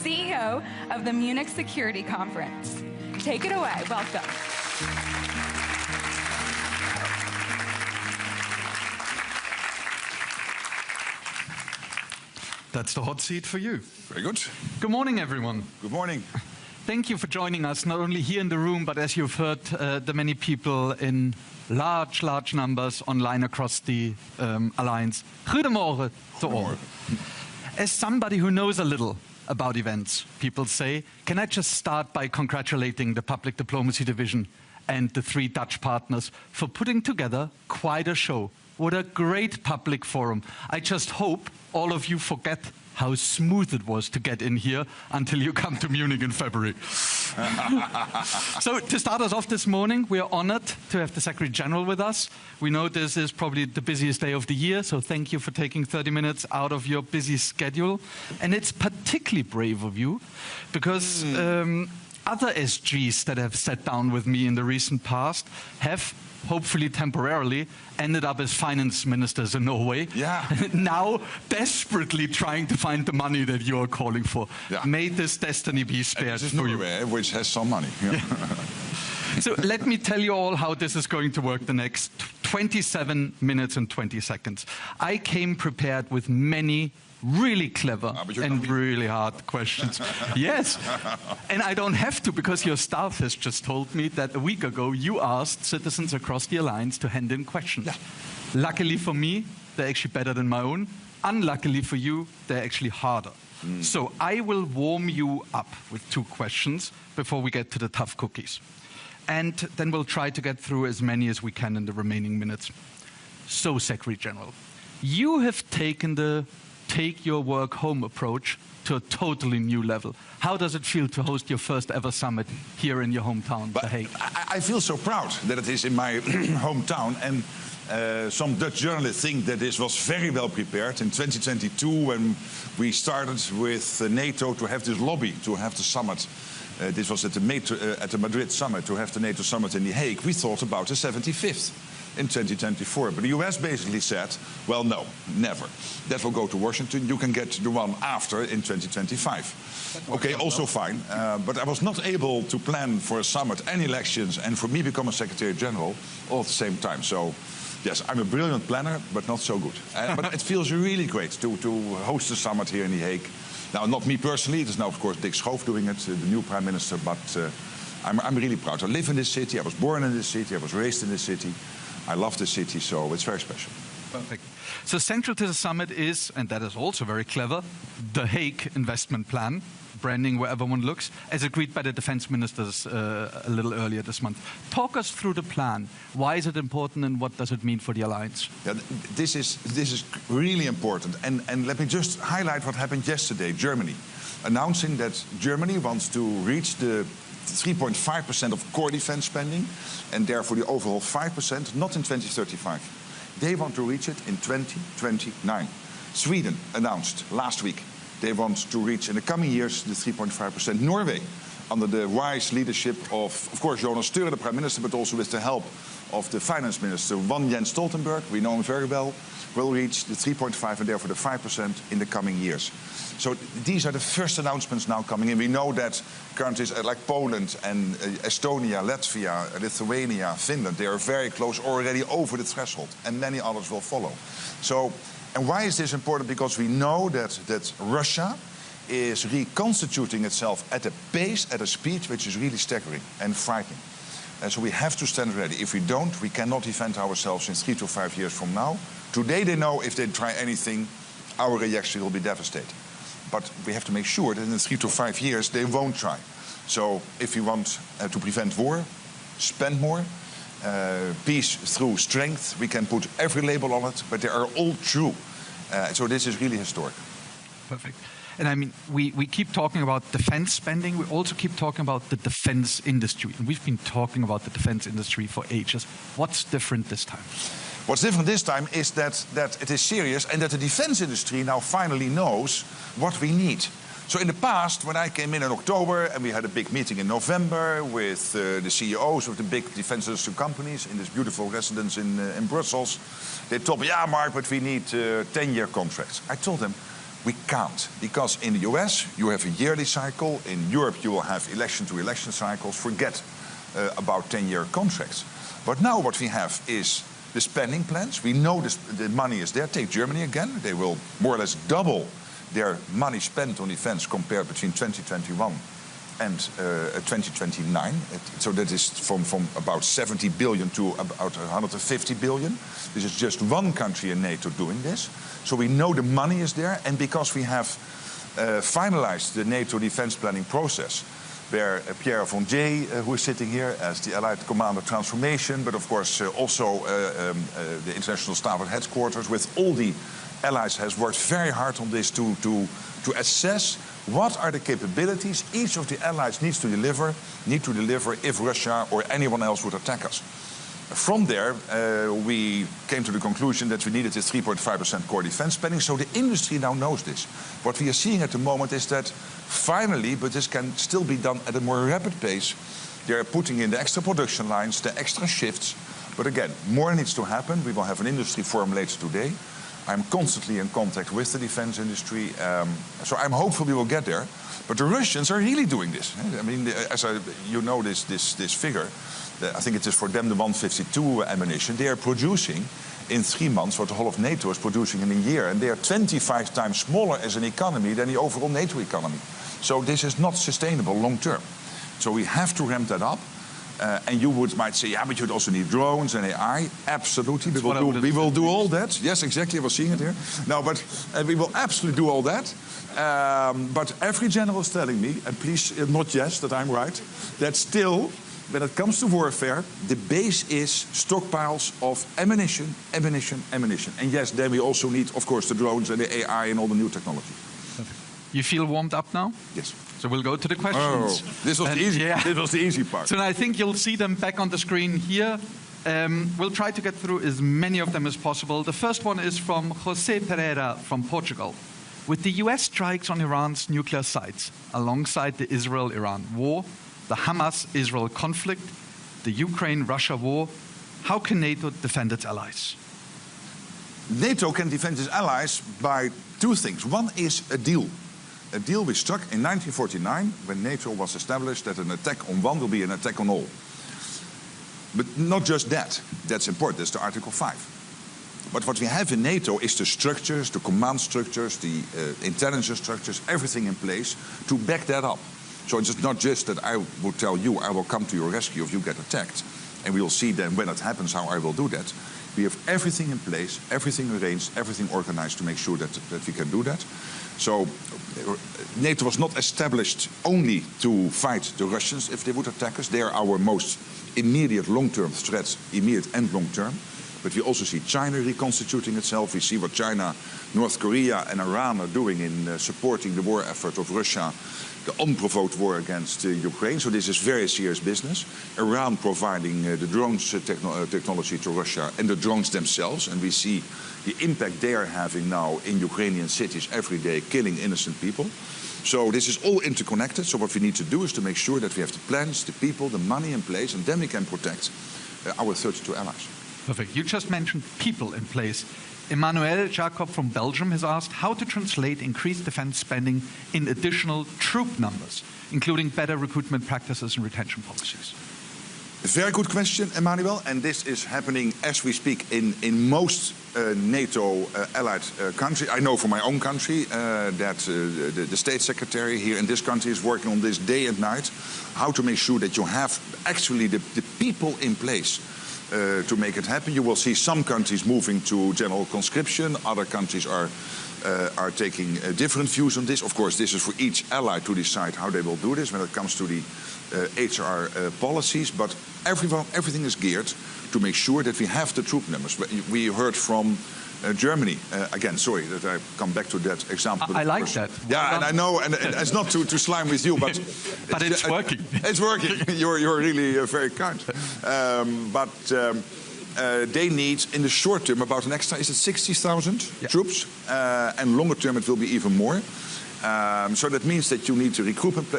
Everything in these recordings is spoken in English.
CEO of the Munich Security Conference. Take it away. Welcome. That's the hot seat for you. Very good. Good morning, everyone. Good morning. Thank you for joining us, not only here in the room, but as you've heard, the many people in large numbers online across the Alliance. Goedemorgen to all. As somebody who knows a little about events, people say, can I just start by congratulating the Public Diplomacy Division and the 3 Dutch partners for putting together quite a show. What a great public forum. I just hope all of you forget how smooth it was to get in here until you come to Munich in February. So to start us off this morning, we are honored to have the Secretary General with us. We know this is probably the busiest day of the year, so thank you for taking 30 minutes out of your busy schedule. And it's particularly brave of you because other SGs that have sat down with me in the recent past have, hopefully temporarily, ended up as finance ministers in Norway. Yeah. Now desperately trying to find the money that you are calling for. Yeah. May this destiny be spared for Norway, which has some money. Yeah. So let me tell you all how this is going to work the next 27 minutes and 20 seconds. I came prepared with many really clever and really hard questions. Yes, and I don't have to because your staff has just told me that a week ago you asked citizens across the Alliance to hand in questions. Yeah. Luckily for me, they're actually better than my own. Unluckily for you, they're actually harder. So I will warm you up with 2 questions before we get to the tough cookies. And then we'll try to get through as many as we can in the remaining minutes. So, Secretary General, you have taken the take your work home approach to a totally new level. How does it feel to host your first ever summit here in your hometown, The Hague? I feel so proud that it is in my hometown, and some Dutch journalists think that this was very well prepared. In 2022, when we started with NATO to have this lobby, to have the summit, this was at the Madrid summit, to have the NATO summit in The Hague, we thought about the 75th. In 2024. But the US basically said, well, no, never. That will go to Washington. You can get the one after in 2025. Okay, also fine. But I was not able to plan for a summit and elections and for me become a Secretary General all at the same time. So, yes, I'm a brilliant planner, but not so good. But it feels really great to host a summit here in The Hague. Now, not me personally. It is now, of course, Dick Schoof doing it, the new Prime Minister. But I'm really proud. I live in this city. I was born in this city. I was raised in this city. I love the city, so it's very special. Perfect. So central to the summit is, and that is also very clever, the Hague investment plan, branding wherever one looks, as agreed by the defense ministers a little earlier this month. Talk us through the plan. Why is it important and what does it mean for the Alliance? Yeah, this is really important. And let me just highlight what happened yesterday. Germany announcing that Germany wants to reach the 3.5% of core defense spending, and therefore the overall 5%, not in 2035. They want to reach it in 2029. Sweden announced last week they want to reach in the coming years the 3.5%. Norway, under the wise leadership of course, Jonas Støre, the Prime Minister, but also with the help of the Finance Minister, Jens Stoltenberg, we know him very well, will reach the 3.5% and therefore the 5% in the coming years. So these are the first announcements now coming in. We know that countries like Poland and Estonia, Latvia, Lithuania, Finland, they are very close, already over the threshold, and many others will follow. So, and why is this important? Because we know that Russia is reconstituting itself at a pace, at a speed which is really staggering and frightening. And so we have to stand ready. If we don't, we cannot defend ourselves in 3 to 5 years from now. Today they know if they try anything, our reaction will be devastating. But we have to make sure that in 3 to 5 years they won't try. So if we want to prevent war, spend more, peace through strength, we can put every label on it, but they are all true. So this is really historic. Perfect. And I mean, we keep talking about defense spending. We also keep talking about the defense industry. And we've been talking about the defense industry for ages. What's different this time? What's different this time is that it is serious and that the defense industry now finally knows what we need. So in the past, when I came in October and we had a big meeting in November with the CEOs of the big defense industry companies in this beautiful residence in Brussels, they told me, yeah, Mark, but we need 10-year contracts. I told them, We can't, because in the US you have a yearly cycle, in Europe you will have election-to-election cycles, forget about 10-year contracts. But now what we have is the spending plans. We know the money is there. Take Germany again. They will more or less double their money spent on defense compared between 2021 and 2029. So that is from about 70 billion to about 150 billion. This is just one country in NATO doing this. So we know the money is there, and because we have finalized the NATO defense planning process, where Pierre von Jay, who is sitting here as the Allied Commander Transformation, but of course also the International Staff at Headquarters, with all the allies, has worked very hard on this to assess what are the capabilities each of the allies need to deliver if Russia or anyone else would attack us. From there, we came to the conclusion that we needed this 3.5% core defense spending, so the industry now knows this. What we are seeing at the moment is that finally, but this can still be done at a more rapid pace, they are putting in the extra production lines, the extra shifts, but again, more needs to happen. We will have an industry forum later today. I'm constantly in contact with the defense industry, so I'm hopeful we will get there. But the Russians are really doing this. I mean, you know this figure. I think it is for them the 152 ammunition. They are producing in 3 months what the whole of NATO is producing in a year. And they are 25 times smaller as an economy than the overall NATO economy. So this is not sustainable long term. So we have to ramp that up. And you might say, yeah, but you'd also need drones and AI. Absolutely, we will do all that. Yes, exactly, I was seeing it here. No, but we will absolutely do all that. But every general is telling me, and please not yes, that I'm right, that still, when it comes to warfare, the base is stockpiles of ammunition. And yes, then we also need, of course, the drones and the AI and all the new technology. You feel warmed up now? Yes. So we'll go to the questions. Oh, this was the easy. Yeah. This was the easy part. So I think you'll see them back on the screen here. We'll try to get through as many of them as possible. The first one is from Jose Pereira from Portugal. With the US strikes on Iran's nuclear sites, alongside the Israel-Iran war, the Hamas-Israel conflict, the Ukraine-Russia war, how can NATO defend its allies? NATO can defend its allies by 2 things. One is a deal. A deal we struck in 1949 when NATO was established that an attack on one will be an attack on all. But not just that. That's important. That's the Article 5. But what we have in NATO is the structures, the command structures, the intelligence structures, everything in place to back that up. So it's not just that I will tell you I will come to your rescue if you get attacked. And we will see then when it happens how I will do that. We have everything in place, everything arranged, everything organized to make sure that we can do that. So NATO was not established only to fight the Russians if they would attack us. They are our most immediate long-term threats, immediate and long-term. But we also see China reconstituting itself. We see what China, North Korea and Iran are doing in supporting the war effort of Russia, the unprovoked war against Ukraine. So this is very serious business. Iran providing the drones technology to Russia and the drones themselves. And we see the impact they are having now in Ukrainian cities every day, killing innocent people. So this is all interconnected. So what we need to do is to make sure that we have the plans, the people, the money in place, and then we can protect our 32 allies. Perfect. You just mentioned people in place. Emmanuel Jacob from Belgium has asked how to translate increased defense spending in additional troop numbers, including better recruitment practices and retention policies. A very good question, Emmanuel, and this is happening as we speak in most NATO allied countries. I know from my own country that the State Secretary here in this country is working on this day and night, how to make sure that you have actually the people in place to make it happen. You will see some countries moving to general conscription, other countries are taking different views on this. Of course, this is for each ally to decide how they will do this when it comes to the HR policies, but everything is geared to make sure that we have the troop numbers. We heard from Germany, again, sorry that I come back to that example. I like that. Yeah, and I know, and it's not to slime with you, but... but it's working. It's working. You're really very kind. They need, in the short term, about an extra, is it 60,000 troops? And longer term, it will be even more. So that means that you need the recruitment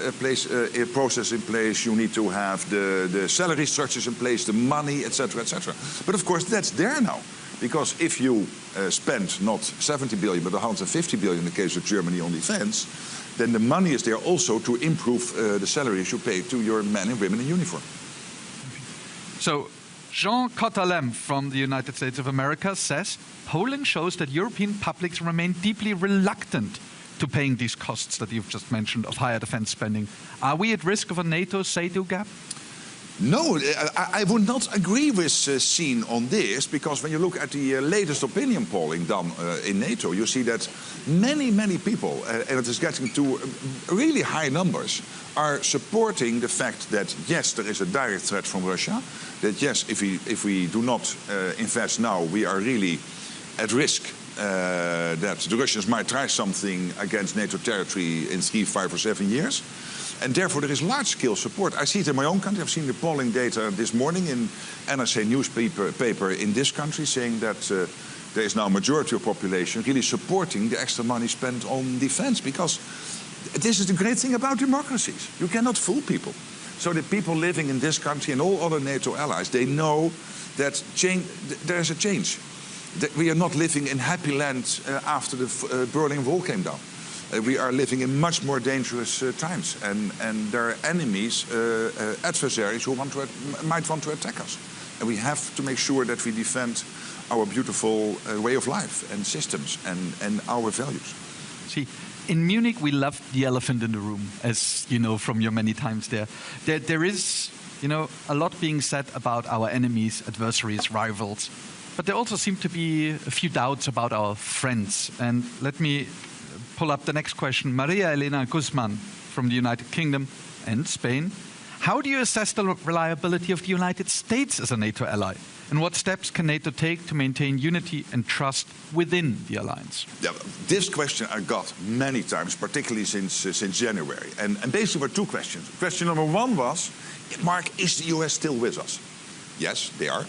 process in place, you need to have the salary structures in place, the money, etc., etc. But of course, that's there now. Because if you spend not 70 billion but 150 billion in the case of Germany on defense, then the money is there also to improve the salaries you pay to your men and women in uniform. So Jean Cotalem from the United States of America says, polling shows that European publics remain deeply reluctant to paying these costs that you've just mentioned of higher defense spending. Are we at risk of a NATO say-do gap? No, I would not agree with Sien on this, because when you look at the latest opinion polling done in NATO, you see that many people, and it is getting to really high numbers, are supporting the fact that yes, there is a direct threat from Russia, that yes, if we do not invest now, we are really at risk that the Russians might try something against NATO territory in 3, 5 or 7 years. And therefore there is large-scale support. I see it in my own country. I've seen the polling data this morning in NRC newspaper in this country saying that there is now a majority of population really supporting the extra money spent on defense, because this is the great thing about democracies. You cannot fool people. So the people living in this country and all other NATO allies, they know that there is a change. That we are not living in happy land after the Berlin Wall came down. We are living in much more dangerous times, and there are enemies, adversaries who might want to attack us. And we have to make sure that we defend our beautiful way of life and systems and our values. See, in Munich we love the elephant in the room, as you know from your many times there. There is, a lot being said about our enemies, adversaries, rivals, but there also seem to be a few doubts about our friends. And let me pull up the next question. Maria Elena Guzman from the United Kingdom and Spain. How do you assess the reliability of the United States as a NATO ally? And what steps can NATO take to maintain unity and trust within the alliance? Yeah, this question I got many times, particularly since January. And basically were two questions. Question number one was, Mark, is the US still with us? Yes, they are.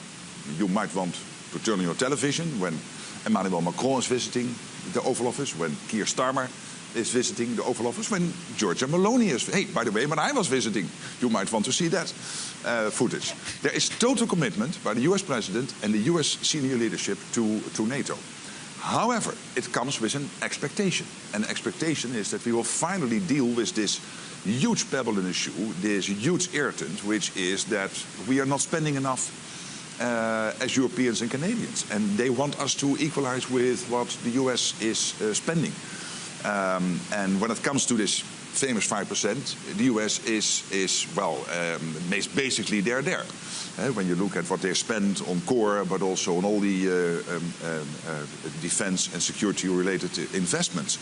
You might want to turn on your television when Emmanuel Macron is visiting the Oval Office, when Keir Starmer is visiting the Oval Office, when Giorgia Meloni is... Hey, by the way, when I was visiting, you might want to see that footage. There is total commitment by the US President and the US senior leadership to NATO. However, it comes with an expectation. And the expectation is that we will finally deal with this huge pebble in the shoe, this huge irritant, which is that we are not spending enough as Europeans and Canadians, and they want us to equalize with what the US is spending. And when it comes to this famous 5%, the US is basically they're there. When you look at what they spend on core, but also on all the defense and security-related investments.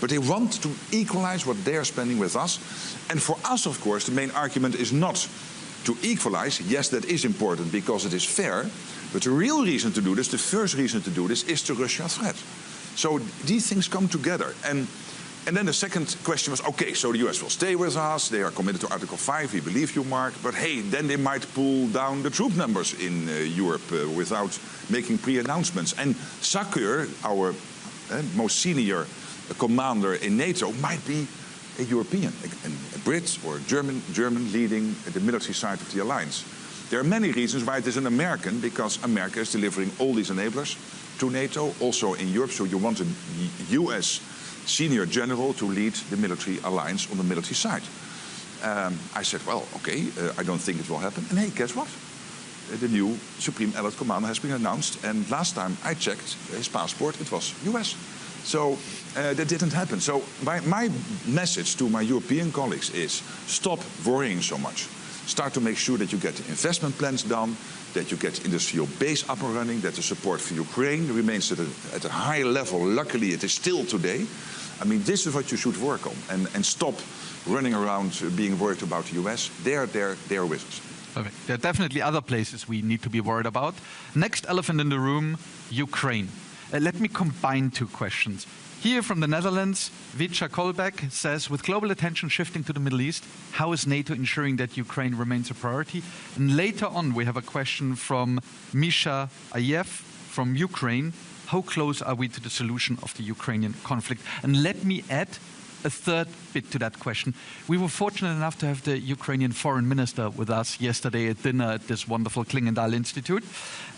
But they want to equalize what they're spending with us. And for us, of course, the main argument is not to equalize. Yes, that is important because it is fair, but the real reason to do this, the first reason to do this, is the Russia threat. So these things come together. And then the second question was, okay, so the US will stay with us, they are committed to Article 5, we believe you, Mark, but hey, then they might pull down the troop numbers in Europe without making pre-announcements. And Sakur, our most senior commander in NATO, might be a European, a Brit or a German leading the military side of the alliance. There are many reasons why it is an American, because America is delivering all these enablers to NATO, also in Europe. So you want a US senior general to lead the military alliance on the military side. I said, well, okay, I don't think it will happen. And hey, guess what? The new Supreme Allied Commander has been announced, and last time I checked his passport, it was US. So that didn't happen. So my message to my European colleagues is stop worrying so much. Start to make sure that you get the investment plans done, that you get industrial base up and running, that the support for Ukraine remains at a high level. Luckily, it is still today. I mean, this is what you should work on, and stop running around being worried about the US. They are with us. Perfect. There are definitely other places we need to be worried about. Next elephant in the room, Ukraine. Let me combine two questions. Here from the Netherlands, Vicha Kolbeck says, with global attention shifting to the Middle East, how is NATO ensuring that Ukraine remains a priority? And later on, we have a question from Misha Ayev from Ukraine. How close are we to the solution of the Ukrainian conflict? And let me add, a third bit to that question. We were fortunate enough to have the Ukrainian foreign minister with us yesterday at dinner at this wonderful Klingendahl Institute.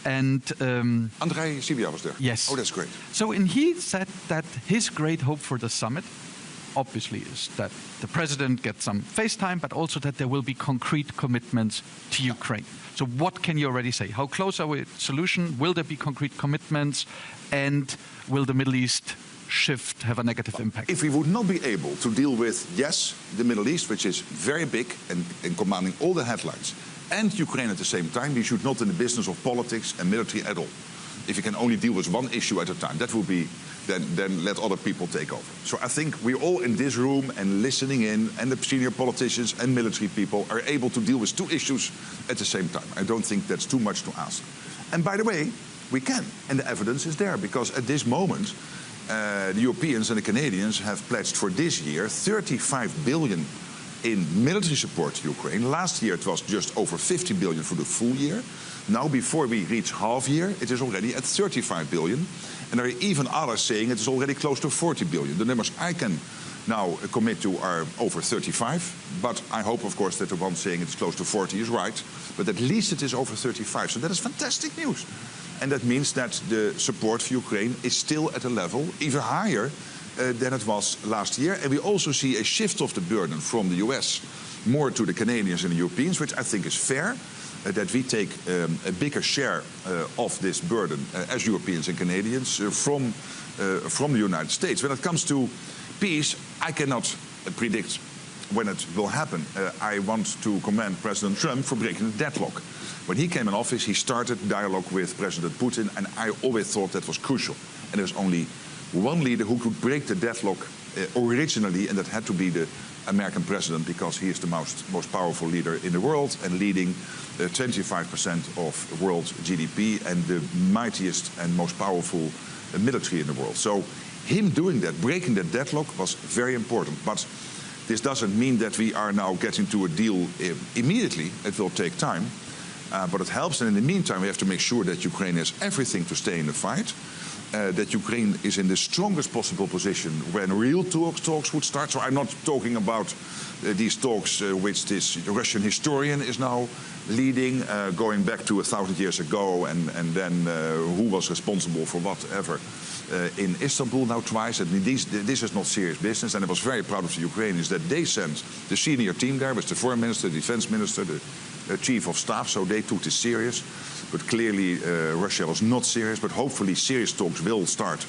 And Andrei Sibia was there? Yes. Oh, that's great. So, and he said that his great hope for the summit, obviously, is that the president gets some face time, but also that there will be concrete commitments to Ukraine. So what can you already say? How close are we to a solution? Will there be concrete commitments? And will the Middle East shift have a negative impact? If we would not be able to deal with, yes, the Middle East, which is very big and commanding all the headlines, and Ukraine at the same time, we should not in the business of politics and military at all. If you can only deal with one issue at a time, that will be, then let other people take over. So I think we're all in this room and listening in, and the senior politicians and military people are able to deal with two issues at the same time. I don't think that's too much to ask. And by the way, we can, and the evidence is there, because at this moment, the Europeans and the Canadians have pledged for this year 35 billion in military support to Ukraine. Last year it was just over 50 billion for the full year. Now, before we reach half year, it is already at 35 billion. And there are even others saying it is already close to 40 billion. The numbers I can now commit to are over 35. But I hope, of course, that the one saying it's close to 40 is right. But at least it is over 35. So that is fantastic news. And that means that the support for Ukraine is still at a level even higher than it was last year. And we also see a shift of the burden from the US more to the Canadians and the Europeans, which I think is fair. That we take a bigger share of this burden as Europeans and Canadians from the United States. When it comes to peace, I cannot predict when it will happen. I want to commend President Trump for breaking the deadlock. When he came in office, he started dialogue with President Putin, and I always thought that was crucial. And there's only one leader who could break the deadlock originally, and that had to be the American president, because he is the most powerful leader in the world and leading 25% of world GDP and the mightiest and most powerful military in the world. So him doing that, breaking that deadlock, was very important. But this doesn't mean that we are now getting to a deal immediately. It will take time, but it helps. And in the meantime, we have to make sure that Ukraine has everything to stay in the fight. That Ukraine is in the strongest possible position when real talks would start. So I'm not talking about these talks which this Russian historian is now leading, going back to 1,000 years ago, and then who was responsible for whatever in Istanbul now twice. And this is not serious business. And I was very proud of the Ukrainians that they sent the senior team there with the foreign minister, the defense minister, the chief of staff. So they took this serious. But clearly, Russia was not serious. But hopefully, serious talks will start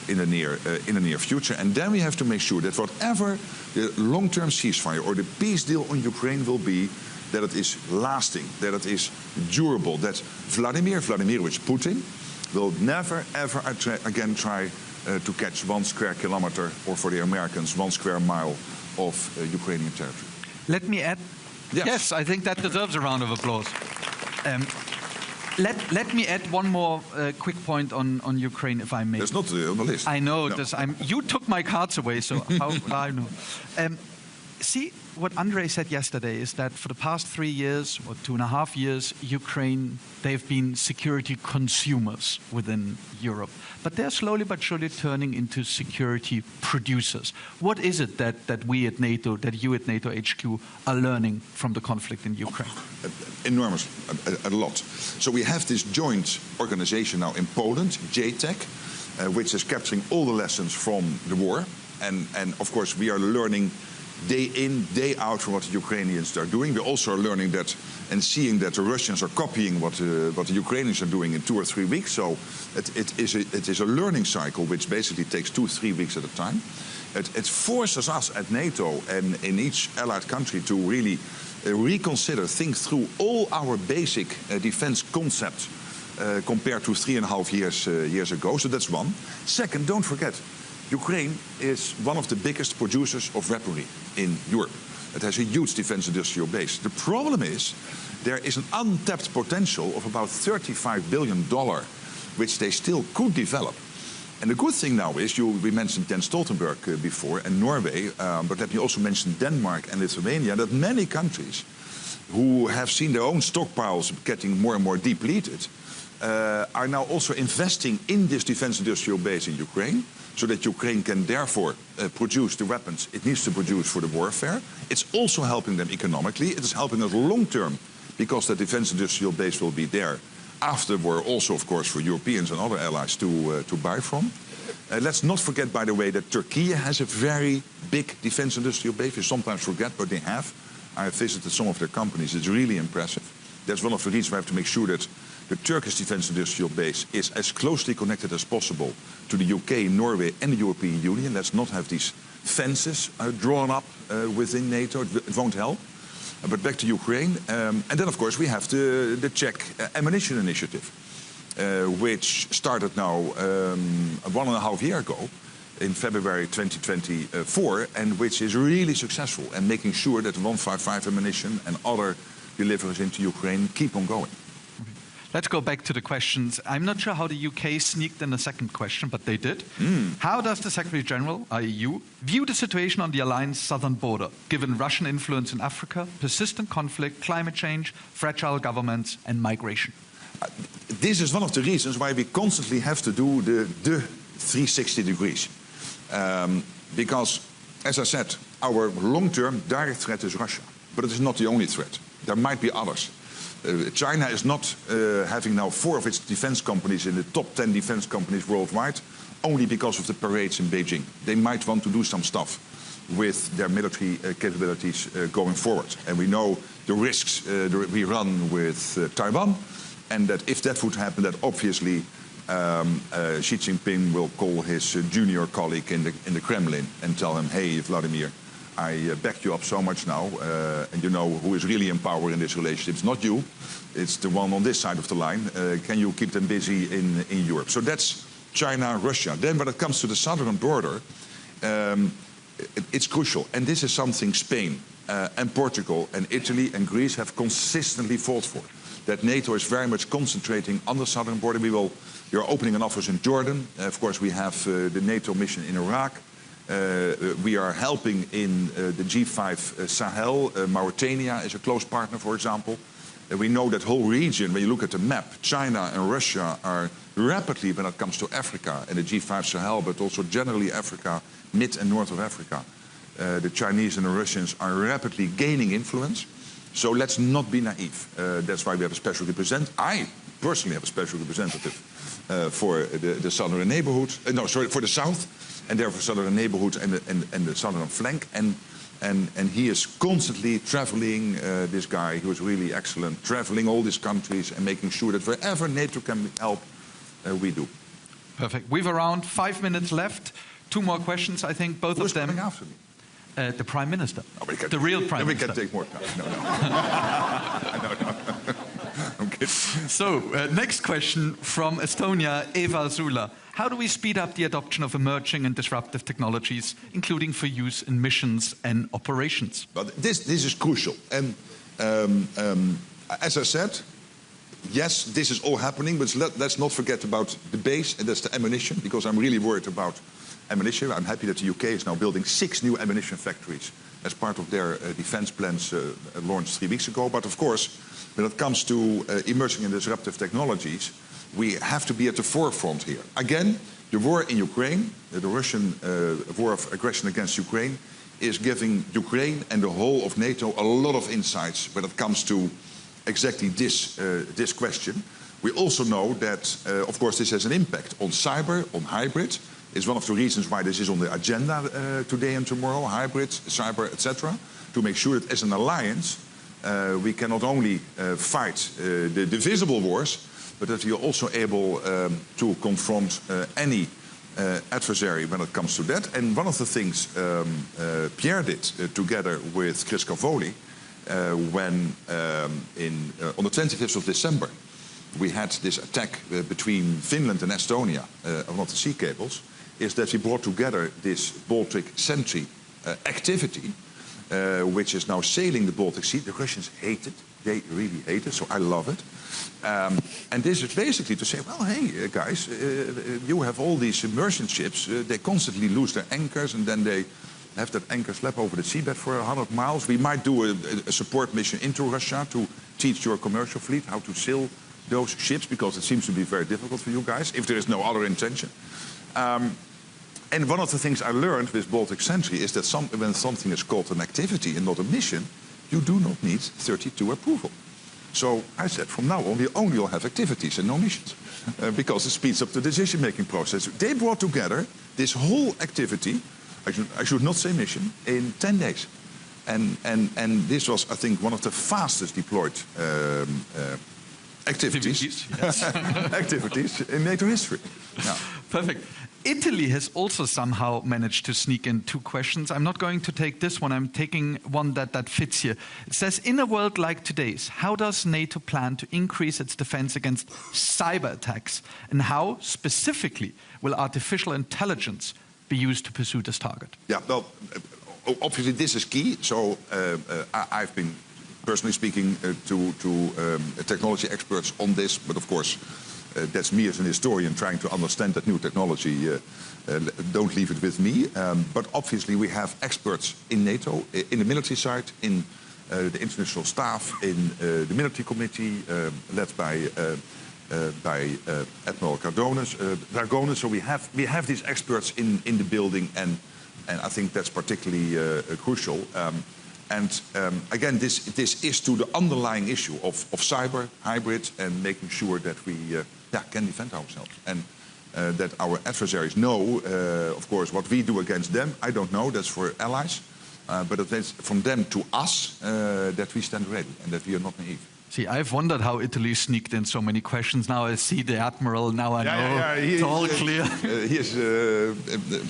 in the near future. And then we have to make sure that whatever the long-term ceasefire or the peace deal on Ukraine will be, that it is lasting, that it is durable, that Vladimir Vladimirovich Putin will never, ever again try to catch 1 square kilometer, or for the Americans, 1 square mile of Ukrainian territory. Let me add. Yes, I think that deserves a round of applause. Let me add one more quick point on Ukraine, if I may. That's not on the list. I know. No. You took my cards away, so how I know. See, what Andrei said yesterday is that for the past 3 years or 2.5 years, Ukraine, they've been security consumers within Europe. But they're slowly but surely turning into security producers. What is it that we at NATO, that you at NATO HQ are learning from the conflict in Ukraine? Enormous, a lot. So we have this joint organization now in Poland, JTEC, which is capturing all the lessons from the war. And of course, we are learning day in, day out from what the Ukrainians are doing. We also are learning that and seeing that the Russians are copying what the Ukrainians are doing in 2 or 3 weeks. So it is a learning cycle which basically takes 2 or 3 weeks at a time. It forces us at NATO and in each allied country to really reconsider, think through all our basic defense concepts compared to 3.5 years ago. So that's one. Second, don't forget, Ukraine is one of the biggest producers of weaponry in Europe. It has a huge defense industrial base. The problem is there is an untapped potential of about $35 billion, which they still could develop. And the good thing now is, we mentioned Jens Stoltenberg before, and Norway, but let me also mention Denmark and Lithuania, that many countries who have seen their own stockpiles getting more and more depleted are now also investing in this defense industrial base in Ukraine. so that Ukraine can therefore produce the weapons it needs to produce for the warfare. It's also helping them economically. It is helping us long term because the defense industrial base will be there after the war, also, of course, for Europeans and other allies to buy from. Let's not forget, by the way, that Turkey has a very big defense industrial base. We sometimes forget, but they have. I have visited some of their companies. It's really impressive. That's one of the reasons we have to make sure that the Turkish defense industrial base is as closely connected as possible to the UK, Norway, and the European Union. Let's not have these fences drawn up within NATO. It won't help. But back to Ukraine. And then, of course, we have the Czech ammunition initiative, which started now 1.5 years ago, in February 2024, and which is really successful and making sure that 155 ammunition and other deliveries into Ukraine keep on going. Let's go back to the questions. I'm not sure how the UK sneaked in a second question, but they did. How does the Secretary General, EU, view the situation on the alliance southern border, given Russian influence in Africa, persistent conflict, climate change, fragile governments, and migration? This is one of the reasons why we constantly have to do the 360 degrees. Because, as I said, our long-term direct threat is Russia. But it is not the only threat. There might be others. China is not having now 4 of its defense companies in the top 10 defense companies worldwide only because of the parades in Beijing. They might want to do some stuff with their military capabilities going forward. And we know the risks we run with Taiwan, and that if that would happen, that obviously Xi Jinping will call his junior colleague in the Kremlin and tell him, hey, Vladimir, I backed you up so much now, and you know who is really in power in this relationship. It's not you, it's the one on this side of the line. Can you keep them busy in Europe? So that's China, Russia. Then when it comes to the southern border, it's crucial. And this is something Spain and Portugal and Italy and Greece have consistently fought for. That NATO is very much concentrating on the southern border. We are opening an office in Jordan. Of course, we have the NATO mission in Iraq. We are helping in the G5 Sahel. Mauritania is a close partner, for example. We know that whole region, when you look at the map, China and Russia are rapidly, when it comes to Africa and the G5 Sahel, but also generally Africa, mid and north of Africa, the Chinese and the Russians are rapidly gaining influence. So let's not be naive. That's why we have a special representative. I personally have a special representative for the southern neighborhood. For the south. And therefore southern neighborhood and the southern flank. And he is constantly traveling, this guy who is really excellent, traveling all these countries and making sure that wherever NATO can help, we do. Perfect. We've around 5 minutes left. 2 more questions, I think, both of them. Who's coming after me? The Prime Minister. No, the real Prime Minister. We can take more time. No. No. I'm kidding. So, next question from Estonia, Eva Zula. How do we speed up the adoption of emerging and disruptive technologies, including for use in missions and operations? But this is crucial. And as I said, yes, this is all happening, but let's not forget about the base, and that's the ammunition, because I'm really worried about ammunition. I'm happy that the UK is now building 6 new ammunition factories as part of their defense plans launched 3 weeks ago. But of course, when it comes to emerging and disruptive technologies, we have to be at the forefront here. Again, the war in Ukraine, the Russian war of aggression against Ukraine, is giving Ukraine and the whole of NATO a lot of insights when it comes to exactly this question. We also know that, of course, this has an impact on cyber, on hybrid. It's one of the reasons why this is on the agenda today and tomorrow, hybrid, cyber, etc., to make sure that as an alliance, we can not only fight the visible wars, but that we are also able to confront any adversary when it comes to that. And one of the things Pierre did together with Chris Cavoli when on the 25th of December we had this attack between Finland and Estonia on one of the sea cables, is that we brought together this Baltic Sentry activity, which is now sailing the Baltic Sea. The Russians hate it. They really hate it, so I love it. And this is basically to say, well, hey, guys, you have all these merchant ships. They constantly lose their anchors, and then they have that anchor slap over the seabed for 100 miles. We might do a support mission into Russia to teach your commercial fleet how to sail those ships, because it seems to be very difficult for you guys, if there is no other intention. And one of the things I learned with Baltic Sentry is that when something is called an activity and not a mission, you do not need 32 approval. So I said, from now on, we only will have activities and no missions, because it speeds up the decision-making process. They brought together this whole activity, I should not say mission, in 10 days. And this was, I think, one of the fastest deployed activities Yes. activities in NATO history. Yeah. Perfect. Italy has also somehow managed to sneak in 2 questions. I'm not going to take this one. I'm taking one that fits here. It says, in a world like today's, how does NATO plan to increase its defense against cyber attacks? And how, specifically, will artificial intelligence be used to pursue this target? Yeah, well, obviously this is key. So I've been personally speaking to technology experts on this, but of course, that's me as an historian trying to understand that new technology. Don't leave it with me. But obviously we have experts in NATO, in the military side, in the international staff, in the military committee, led by Admiral Dragones. So we have these experts in the building, and I think that's particularly crucial. Again, this is to the underlying issue of cyber, hybrid, and making sure that we can defend ourselves. And that our adversaries know, of course, what we do against them. I don't know, that's for allies. But it's from them to us that we stand ready and that we are not naive. See, I've wondered how Italy sneaked in so many questions. Now I see the Admiral, now I know it's all clear.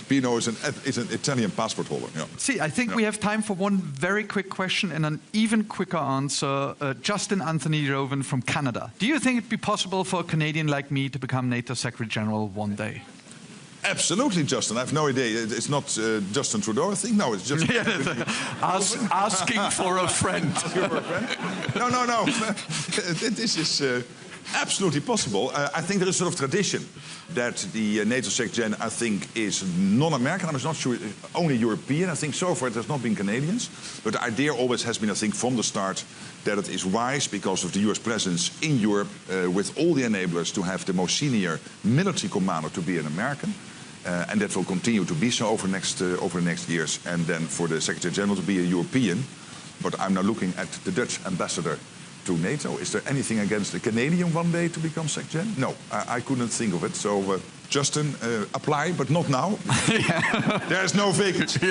Pino is an Italian passport holder. Yeah. See, I think we have time for one very quick question and an even quicker answer. Justin Anthony Roven from Canada. Do you think it'd be possible for a Canadian like me to become NATO Secretary General one day? Absolutely, Justin. I have no idea. It's not Justin Trudeau, I think. No, it's just... Asking for a friend. Asking for a friend? No. This is absolutely possible. I think there is sort of tradition that the NATO Secretary General, I think, is non-American. I'm not sure, only European. I think so far it has not been Canadians. But the idea always has been, I think, from the start, that it is wise, because of the US presence in Europe, with all the enablers, to have the most senior military commander to be an American. And that will continue to be so over the next years. And then for the Secretary General to be a European. But I'm now looking at the Dutch ambassador to NATO. Is there anything against a Canadian one day to become Secretary General? No, I couldn't think of it. So Justin, apply, but not now. There is no vacancy.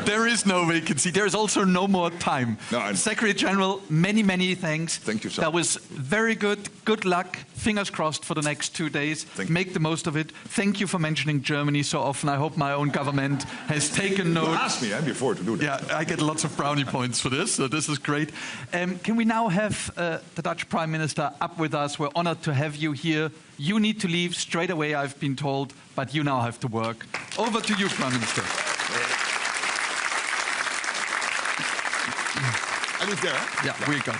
There is no vacancy. There is also no more time. No, Secretary General, many thanks. Thank you, sir. That was very good. Good luck. Fingers crossed for the next 2 days. Make the most of it. Thank you for mentioning Germany so often. I hope my own government has taken note. You asked me before to do that. Yeah, I get lots of brownie points for this, so this is great. Can we now have the Dutch Prime Minister up with us? We're honored to have you here. You need to leave straight away, I've been told, but you now have to work. Over to you, Prime Minister. I was there. Yeah, we go.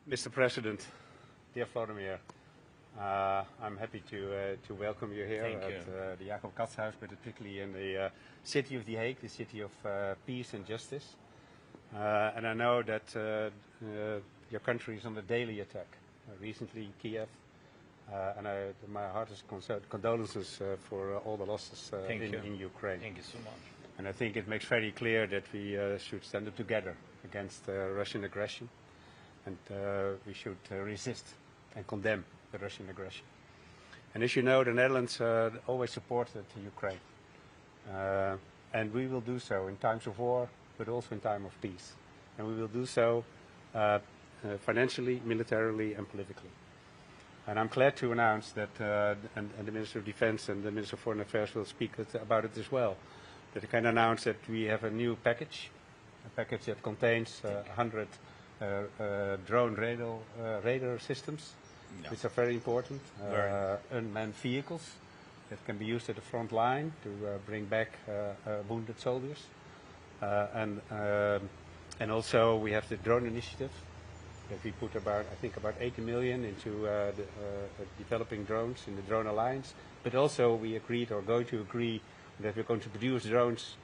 Mr. President, dear Vladimir, I'm happy to welcome you here at the Jacob Katshuis, but particularly in the city of The Hague, the city of peace and justice. And I know that your country is under daily attack. Recently, Kiev, and my heartiest condolences for all the losses in Ukraine. Thank you so much. And I think it makes very clear that we should stand up together against Russian aggression, and we should resist and condemn the Russian aggression. And as you know, the Netherlands always supported Ukraine. And we will do so in times of war, but also in time of peace. And we will do so financially, militarily, and politically. And I'm glad to announce that, and the Minister of Defense and the Minister of Foreign Affairs will speak about it as well, that I can announce that we have a new package, a package that contains 100 drone radar systems, which are very important, unmanned vehicles that can be used at the front line to bring back wounded soldiers. And also we have the drone initiative that we put about, I think, about 80 million into developing drones in the Drone Alliance. But also we agreed, or going to agree, that we're going to produce drones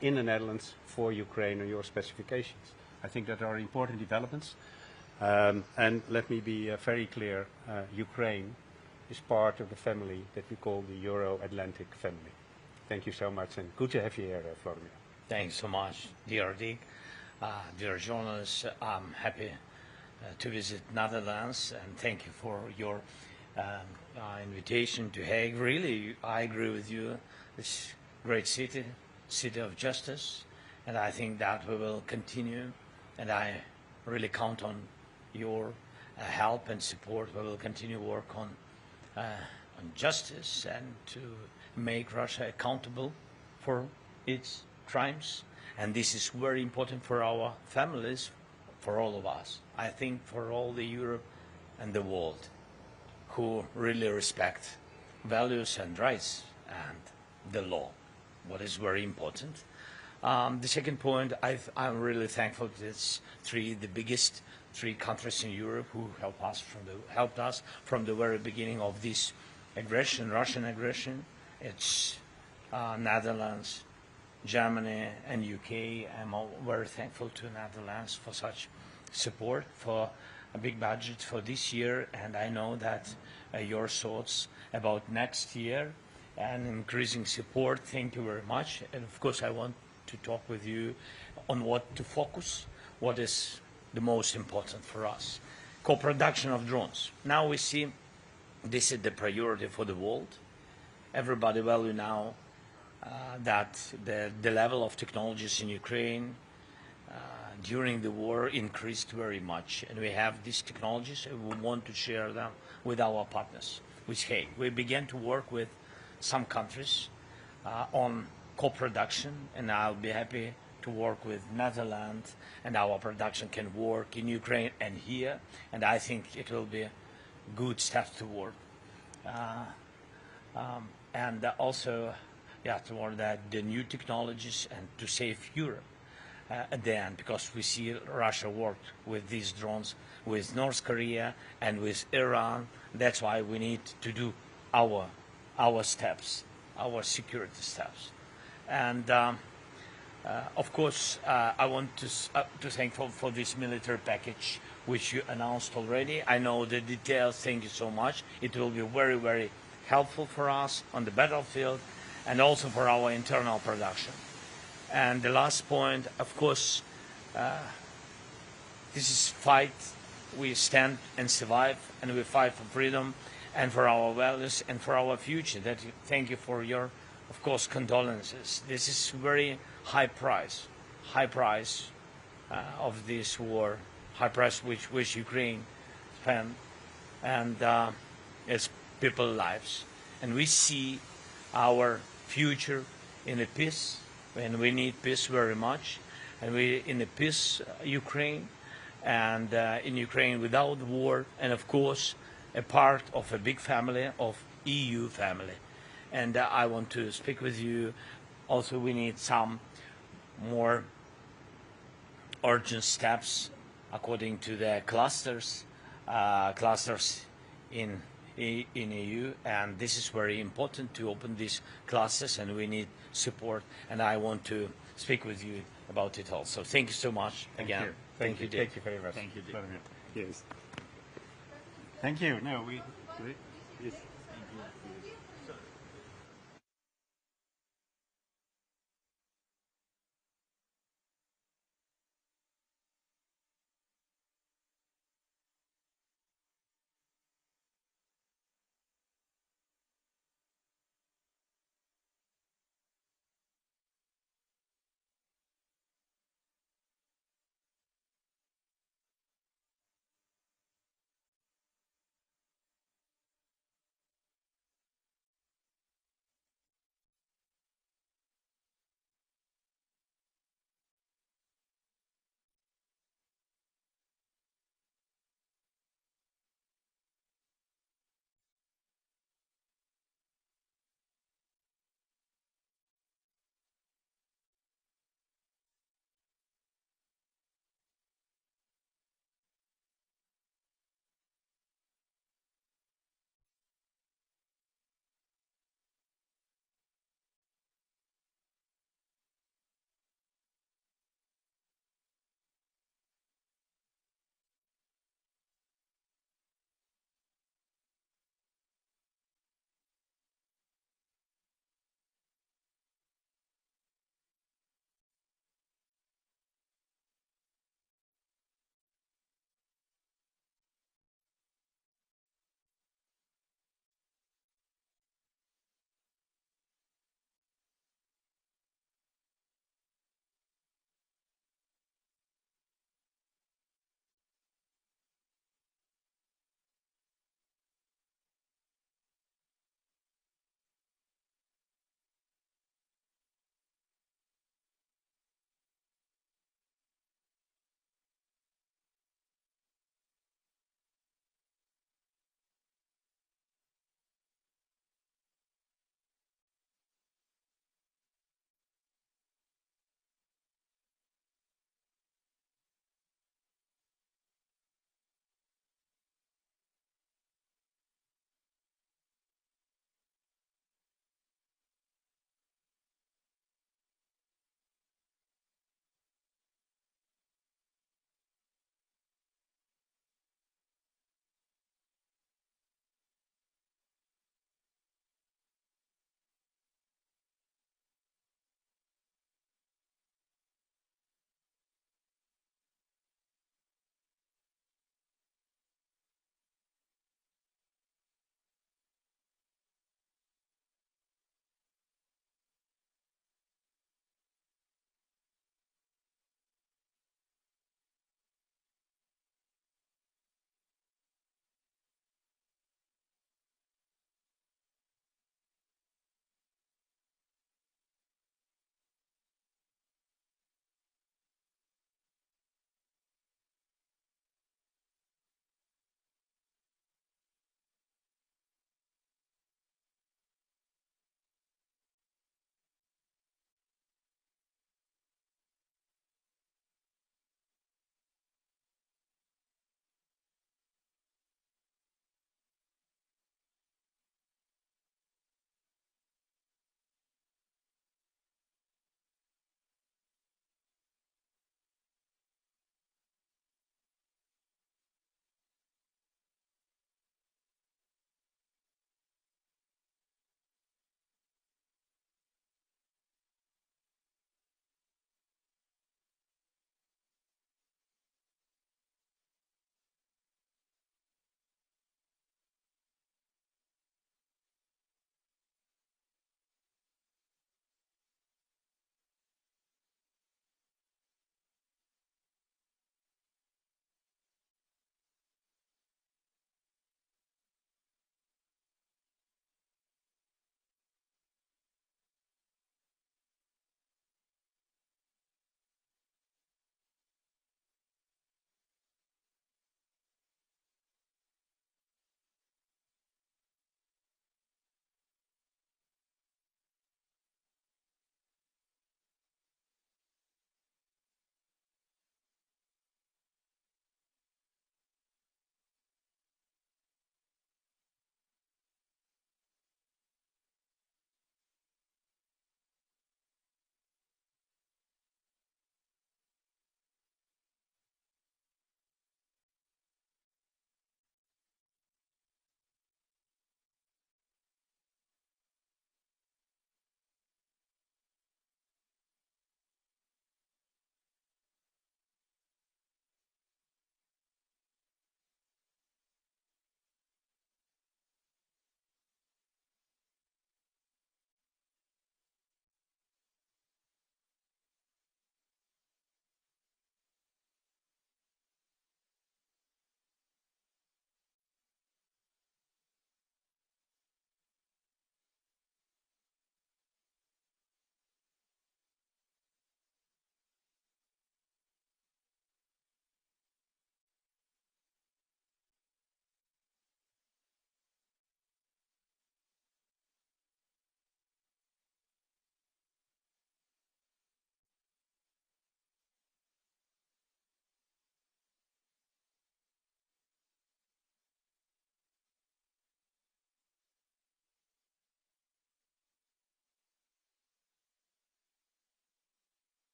in the Netherlands for Ukraine on your specifications. I think that are important developments. And let me be very clear, Ukraine is part of the family that we call the Euro-Atlantic family. Thank you so much, and good to have you here, Vladimir. Thanks so much, dear Dick. Dear journalists, I'm happy to visit Netherlands, and thank you for your invitation to Hague. Really, I agree with you. It's a great city, city of justice, and I think that we will continue, and I really count on your help and support. We will continue work on justice and to make Russia accountable for its crimes. And this is very important for our families, for all of us. I think for all the Europe and the world who really respect values and rights and the law, what is very important. The second point, I'm really thankful to the biggest three countries in Europe who helped us from the very beginning of this aggression, Russian aggression. It's Netherlands, Germany, and UK. I'm very thankful to Netherlands for such support, for a big budget for this year, and I know that your thoughts about next year and increasing support. Thank you very much. And of course, I want to talk with you on what to focus, what is the most important for us. Co-production of drones. Now we see this is the priority for the world. Everybody value now that the level of technologies in Ukraine during the war increased very much, and we have these technologies and we want to share them with our partners, with Hague. We began to work with some countries on co-production, and I'll be happy to work with Netherlands, and our production can work in Ukraine and here, and I think it will be a good step toward. And also, toward that, the new technologies and to save Europe at the end, because we see Russia worked with these drones with North Korea and with Iran. That's why we need to do our steps, our security steps. And of course, I want to thank for this military package which you announced already. I know the details. Thank you so much. It will be very, very helpful for us on the battlefield and also for our internal production. And the last point, of course, this is fight. We stand and survive, and we fight for freedom and for our values and for our future. Thank you for your, of course, condolences. This is very high price of this war, high price which Ukraine spent, and it's people's lives. And we see our future in a peace, and we need peace very much. And we in a peace Ukraine, and in Ukraine without war, and of course a part of a big family of EU family. And I want to speak with you. Also, we need some more urgent steps according to the clusters in EU, and this is very important to open these classes, and we need support, and I want to speak with you about it also. Thank you so much again. Thank you. Thank you very much. Thank you, Dick. Yes. Thank you. No, we yes.